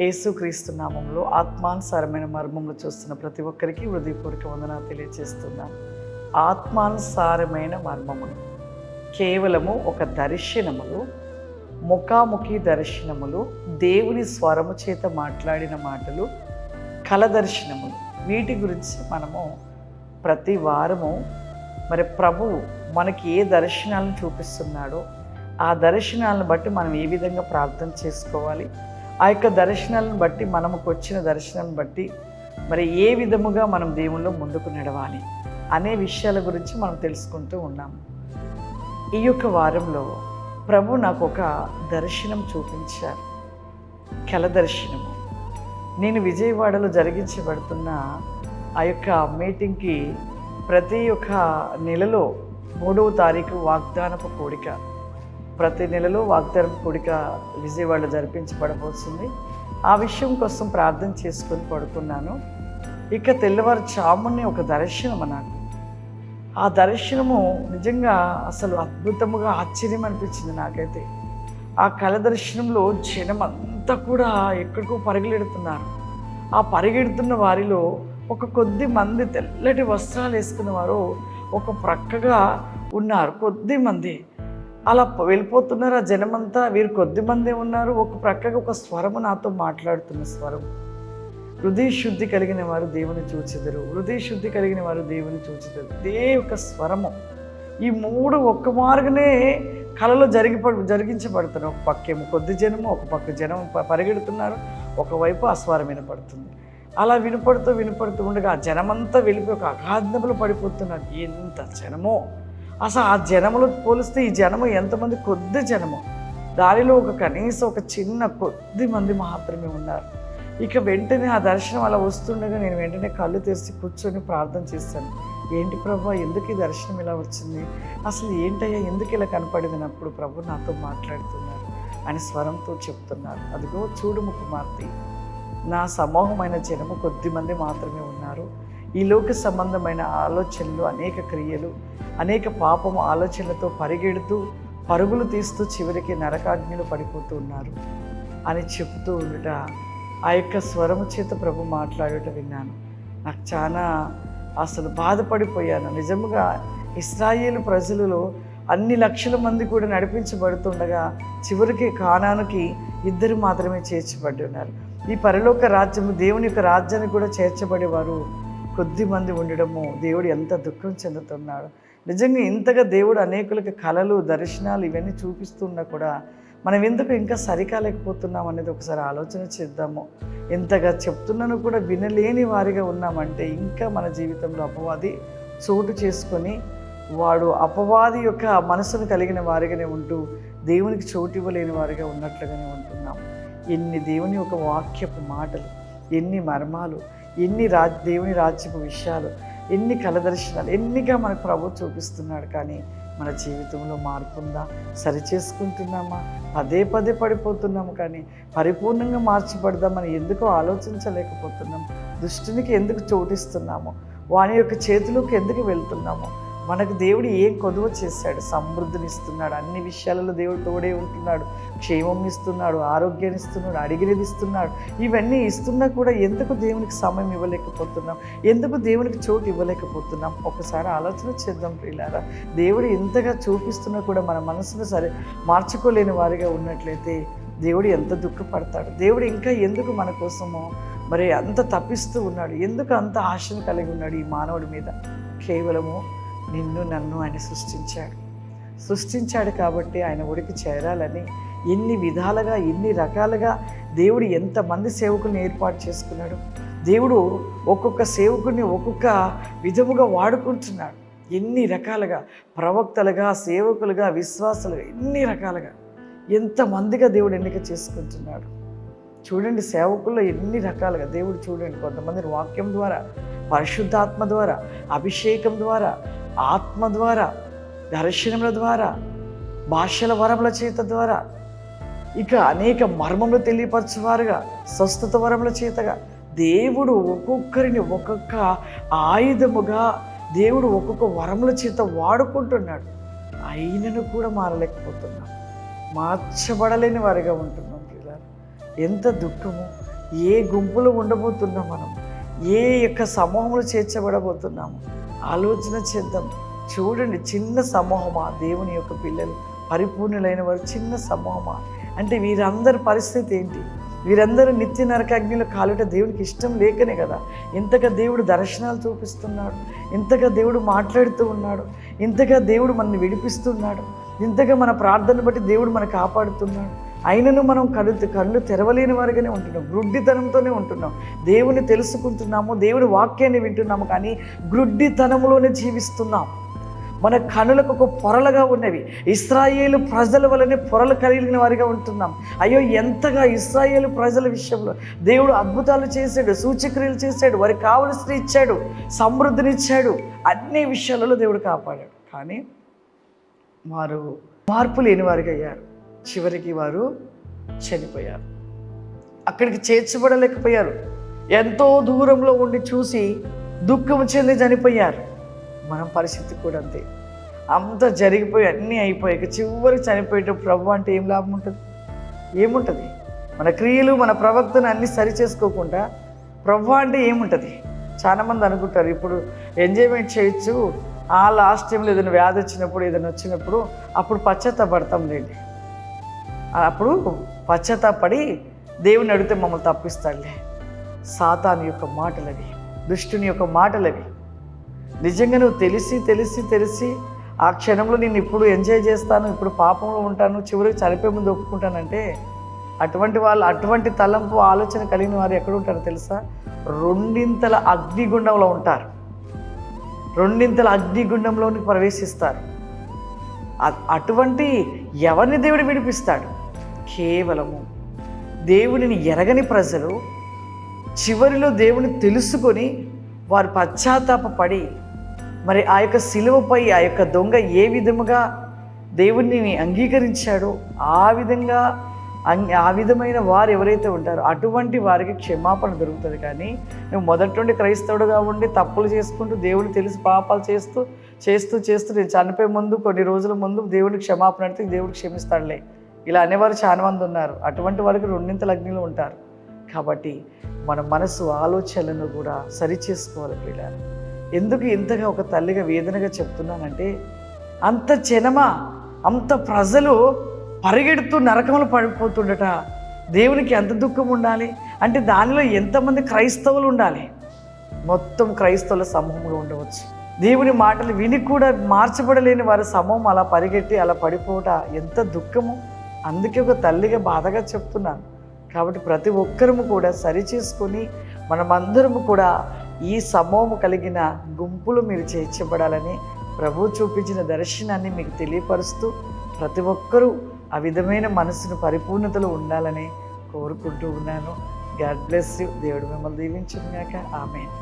యేసుక్రీస్తు నామంలో ఆత్మానుసారమైన మర్మములు చూస్తున్న ప్రతి ఒక్కరికి హృదయపూర్వక వందనాలు తెలియజేస్తున్నాను. ఆత్మానుసారమైన మర్మములు కేవలము ఒక దర్శనములు, ముఖాముఖి దర్శనములు, దేవుని స్వరము చేత మాట్లాడిన మాటలు, కల దర్శనములు. వీటి గురించి మనము ప్రతి వారము ప్రభువు మనకి ఏ దర్శనాలను చూపిస్తున్నాడో ఆ దర్శనాలను బట్టి మనం ఏ విధంగా ప్రార్థన చేసుకోవాలి, ఆ యొక్క దర్శనాలను బట్టి మనకు వచ్చిన దర్శనాలను బట్టి ఏ విధముగా మనం దేవునిలో ముందుకు నడవాలి అనే విషయాల గురించి మనం తెలుసుకుంటూ ఉన్నాము. ఈ యొక్క వారంలో ప్రభు నాకు ఒక దర్శనం చూపించారు, కల దర్శనము. నేను విజయవాడలో జరిగించబడుతున్న ఆ యొక్క మీటింగ్కి ప్రతి ఒక్క నెలలో 3వ తారీఖు వాగ్దానపు కూడిక, ప్రతి నెలలో వాగ్దానపు కూడిక విజయవాడలో జరిపించబడబోతుంది. ఆ విషయం కోసం ప్రార్థన చేసుకొని పడుకున్నాను. ఇక తెల్లవారుజామునే ఒక దర్శనం నాకు. ఆ దర్శనము నిజంగా అసలు అద్భుతముగా ఆశ్చర్యం అనిపించింది నాకైతే. ఆ కళ దర్శనంలో జనం అంతా కూడా ఎక్కడికో పరిగెడుతున్నారు. ఆ పరిగెడుతున్న వారిలో ఒక కొద్ది మంది తెల్లటి వస్త్రాలు వేసుకున్న వారు ఒక ప్రక్కగా ఉన్నారు. కొద్ది మంది అలా వెళ్ళిపోతున్నారు. ఆ జనమంతా వీరు కొద్ది మందే ఉన్నారు. ఒక ప్రక్కగా ఒక స్వరము నాతో మాట్లాడుతున్న స్వరం, హృదయ శుద్ధి కలిగిన వారు దేవుని చూచెదరు, హృదయ శుద్ధి కలిగిన వారు దేవుని చూచెదరు. ఇదే ఒక స్వరము. ఈ 3 ఒక్క మారుగానే కళలో జరిగించబడుతున్నారు. ఒక పక్కేమో కొద్ది జనము, ఒక పక్క జనం పరిగెడుతున్నారు, ఒకవైపు ఆ స్వరం వినపడుతుంది. అలా వినపడుతూ ఉండగా ఆ జనమంతా వెళ్ళిపోయి ఒక అగాధములు పడిపోతున్నారు. ఎంత జనమో! అసలు ఆ జనములు పోలిస్తే ఈ జనము ఎంతమంది? కొద్ది జనము. దానిలో కనీసం ఒక చిన్న కొద్ది మంది మాత్రమే ఉన్నారు. ఇక వెంటనే ఆ దర్శనం అలా వస్తుండగా నేను వెంటనే కళ్ళు తెరిచి కూర్చొని ప్రార్థన చేశాను. ఏంటి ప్రభా, ఎందుకు ఈ దర్శనం ఇలా వచ్చింది? అసలు ఏంటయ్యా, ఎందుకు ఇలా కనపడింది? అప్పుడు ప్రభు నాతో మాట్లాడుతున్నారు అని స్వరంతో చెప్తున్నారు. అదిగో చూడుము కుమార్తె, నా సమూహమైన జనము కొద్ది మంది మాత్రమే ఉన్నారు. ఈ లోక సంబంధమైన ఆలోచనలు, అనేక క్రియలు, అనేక పాపము ఆలోచనలతో పరిగెడుతూ పరుగులు తీస్తూ చివరికి నరకాగ్నిలో పడిపోతూ ఉన్నారు అని చెప్తూ ఉండట, ఆ యొక్క స్వరము చేత ప్రభు మాట్లాడట విన్నాను. నాకు చాలా అసలు బాధపడిపోయాను. నిజముగా ఇశ్రాయేలు ప్రజలలో అన్ని లక్షల మంది కూడా నడిపించబడుతుండగా చివరికి కానానుకి 2 మాత్రమే చేర్చబడి ఉన్నారు. ఈ పరలోక రాజ్యము, దేవుని యొక్క రాజ్యాన్ని కూడా చేర్చబడేవారు కొద్ది మంది ఉండడము దేవుడు ఎంత దుఃఖం చెందుతున్నాడు. నిజంగా ఇంతగా దేవుడు అనేకులకు కళలు, దర్శనాలు ఇవన్నీ చూపిస్తున్నా కూడా మనం ఎందుకు ఇంకా సరికాలేకపోతున్నాం అనేది ఒకసారి ఆలోచన చేద్దాము. ఎంతగా చెప్తున్నాను కూడా వినలేని వారిగా ఉన్నామంటే ఇంకా మన జీవితంలో అపవాది చోటు చేసుకొని వాడు అపవాది యొక్క మనసును కలిగిన వారిగానే ఉంటూ దేవునికి చోటు ఇవ్వలేని వారిగా ఉన్నట్లుగానే ఉంటున్నాం. ఎన్ని దేవుని ఒక వాక్యపు మాటలు, ఎన్ని మర్మాలు, ఎన్ని దేవుని రాజ్యపు విషయాలు, ఎన్ని కలదర్శనాలు, ఎన్నిగా మనకు ప్రభు చూపిస్తున్నాడు. కానీ మన జీవితంలో మార్పు ఉందా? సరి చేసుకుంటున్నామా? పదే పడిపోతున్నాము. కానీ పరిపూర్ణంగా మార్చబడదామని ఎందుకో ఆలోచించలేకపోతున్నాం. దుష్టునికి ఎందుకు చోటిస్తున్నాము? వాని యొక్క చేతిలోకి ఎందుకు వెళ్తున్నాము? మనకు దేవుడు ఏం కొదువ చేశాడు? సమృద్ధిని ఇస్తున్నాడు. అన్ని విషయాలలో దేవుడు తోడే ఉంటున్నాడు. క్షేమం ఇస్తున్నాడు, ఆరోగ్యాన్ని ఇస్తున్నాడు, అడిగినది ఇస్తున్నాడు. ఇవన్నీ ఇస్తున్నా కూడా ఎందుకు దేవునికి సమయం ఇవ్వలేకపోతున్నాం? ఎందుకు దేవునికి చోటు ఇవ్వలేకపోతున్నాం? ఒకసారి ఆలోచన చేద్దాం ప్రియులారా. దేవుడు ఎంతగా చూపిస్తున్నా కూడా మన మనసును మార్చుకోలేని వారిగా ఉన్నట్లయితే దేవుడు ఎంత దుఃఖపడతాడు? దేవుడు ఇంకా ఎందుకు మన కోసము అంత తప్పిస్తూ ఉన్నాడు? ఎందుకు అంత ఆశను కలిగి ఉన్నాడు ఈ మానవుడి మీద? కేవలము నిన్ను నన్ను ఆయన సృష్టించాడు కాబట్టి ఆయన ఒడికి చేరాలని ఎన్ని విధాలుగా, ఎన్ని రకాలుగా దేవుడు ఎంతమంది సేవకుల్ని ఏర్పాటు చేసుకున్నాడు. దేవుడు ఒక్కొక్క సేవకుని ఒక్కొక్క విధముగా వాడుకుంటున్నాడు. ఎన్ని రకాలుగా ప్రవక్తలుగా, సేవకులుగా, విశ్వాసులుగా, ఎన్ని రకాలుగా ఎంతమందిగా దేవుడు ఎన్నిక చేసుకుంటున్నాడు. చూడండి, సేవకుల్లో ఎన్ని రకాలుగా దేవుడు చూడండి. కొంతమంది వాక్యం ద్వారా, పరిశుద్ధాత్మ ద్వారా, అభిషేకం ద్వారా, ఆత్మ ద్వారా, దర్శనముల ద్వారా, భాషల వరముల చేత ద్వారా, ఇక అనేక మర్మములు తెలియపరచువారుగా, స్వస్థత వరముల చేతగా దేవుడు ఒక్కొక్కరిని ఒక్కొక్క ఆయుధముగా దేవుడు ఒక్కొక్క వరముల చేత వాడుకుంటున్నాడు. అయినను కూడా మారలేకపోతున్నాం, మార్చబడలేని వారిగా ఉంటున్నాం. ఎంత దుఃఖము, ఏ గుంపులో ఉండబోతున్నాం, మనం ఏ యొక్క సమూహంలో చేర్చబడబోతున్నాము ఆలోచన చేద్దాం. చూడండి, చిన్న సమూహమా దేవుని యొక్క పిల్లలు, పరిపూర్ణులైన వారు చిన్న సమూహమా అంటే వీరందరి పరిస్థితి ఏంటి? వీరందరూ నిత్య నరకాగ్నిలో కాలుట దేవునికి ఇష్టం లేకనే కదా ఇంతగా దేవుడు దర్శనాలు చూపిస్తున్నాడు, ఇంతగా దేవుడు మాట్లాడుతూ ఉన్నాడు, ఇంతగా దేవుడు మనల్ని విడిపిస్తున్నాడు, ఇంతగా మన ప్రార్థన బట్టి దేవుడు మనకు కాపాడుతున్నాడు. అయినను మనం కళ్ళు తెరవలేని వారిగానే ఉంటున్నాం, గ్రుడ్డితనంతోనే ఉంటున్నాం. దేవుని తెలుసుకుంటున్నాము, దేవుని వాక్యాన్ని వింటున్నాము, కానీ గ్రుడ్డితనంలోనే జీవిస్తున్నాం. మన కనులకు ఒక పొరలుగా ఉన్నవి. ఇశ్రాయేలు ప్రజల వలనే పొరలు కలిగిన వారిగా ఉంటున్నాం. అయ్యో, ఎంతగా ఇశ్రాయేలు ప్రజల విషయంలో దేవుడు అద్భుతాలు చేశాడు, సూచక్రియలు చేశాడు, వారికి కావలసిన ఇచ్చాడు, సమృద్ధినిచ్చాడు, అన్ని విషయాలలో దేవుడు కాపాడాడు. కానీ వారు మార్పు లేని వారిగా అయ్యారు. చివరికి వారు చనిపోయారు, అక్కడికి చేర్చబడలేకపోయారు. ఎంతో దూరంలో ఉండి చూసి దుఃఖం చెంది చనిపోయారు. మన పరిస్థితి కూడా అంతే. అంతా జరిగిపోయి అన్నీ అయిపోయాక చివరికి చనిపోయేటప్పుడు ప్రభు అంటే ఏం లాభం ఉంటుంది? ఏముంటుంది? మన క్రియలు మన ప్రవక్తను అన్నీ సరి చేసుకోకుండా ప్రభు అంటే ఏముంటుంది? చాలామంది అనుకుంటారు ఇప్పుడు ఎంజాయ్మెంట్ చేయొచ్చు, ఆ లాస్ట్ టైంలో ఏదైనా వ్యాధి వచ్చినప్పుడు ఏదైనా వచ్చినప్పుడు అప్పుడు పశ్చాత్తాపడతాం లేండి. అప్పుడు పశ్చాత్తాపడి దేవుని అడిగితే మమ్మల్ని తప్పిస్తాడులే. సాతాను యొక్క మాటలవి, దుష్టుని యొక్క మాటలవి. నిజంగా నువ్వు తెలిసి ఆ క్షణంలో నేను ఇప్పుడు ఎంజాయ్ చేస్తాను, ఇప్పుడు పాపంలో ఉంటాను, చివరికి చనిపోయే ముందు ఒప్పుకుంటానంటే అటువంటి వాళ్ళు, అటువంటి తలంపు ఆలోచన కలిగిన వారు ఎక్కడ ఉంటారో తెలుసా? రెండింతల అగ్నిగుండంలో ఉంటారు. రెండింతల అగ్నిగుండంలోనికి ప్రవేశిస్తారు. అటువంటి ఎవరిని దేవుడు విడిపిస్తాడు? కేవలము దేవునిని ఎరగని ప్రజలు చివరిలో దేవుని తెలుసుకొని వారు పశ్చాత్తాపడి మరి ఆ యొక్క శిలువపై ఆ యొక్క దొంగ ఏ విధముగా దేవుణ్ణి అంగీకరించాడో ఆ విధమైన వారు ఎవరైతే ఉంటారో అటువంటి వారికి క్షమాపణ దొరుకుతుంది. కానీ నువ్వు మొదటి నుండి క్రైస్తవుడుగా ఉండి తప్పులు చేసుకుంటూ దేవుని తెలిసి పాపాలు చేస్తూ నేను చనిపోయే ముందు కొన్ని రోజుల ముందు దేవుడికి క్షమాపణ అడిగితే దేవుడికి క్షమిస్తాడులే, ఇలా అనేవారు చాలా మంది ఉన్నారు. అటువంటి వారికి రెండింతల అగ్నిలో ఉంటారు. కాబట్టి మన మనసు ఆలోచనలను కూడా సరిచేసుకోవాలి పిల్లలు. ఎందుకు ఇంతగా ఒక తల్లిగా వేదనగా చెప్తున్నానంటే, అంత జనమా, అంత ప్రజలు పరిగెడుతూ నరకంలో పడిపోతుండట. దేవునికి ఎంత దుఃఖం ఉండాలి అంటే దానిలో ఎంతమంది క్రైస్తవులు ఉండాలి? మొత్తం క్రైస్తవుల సమూహంలో ఉండవచ్చు. దేవుని మాటలు విని కూడా మార్చబడలేని వారి సమూహం అలా పరిగెట్టి అలా పడిపోవట ఎంత దుఃఖము. అందుకే ఒక తల్లిగా బాధగా చెప్తున్నాను. కాబట్టి ప్రతి ఒక్కరము కూడా సరిచేసుకొని మనమందరము కూడా ఈ సమూహము కలిగిన గుంపులు మీరు చేర్చబడాలని ప్రభువు చూపించిన దర్శనాన్ని మీకు తెలియపరుస్తూ ప్రతి ఒక్కరూ ఆ విధమైన మనసును పరిపూర్ణతలో ఉండాలని కోరుకుంటూ ఉన్నాను. God bless you. దేవుడు మిమ్మల్ని దీవించుగాక. ఆమేన్.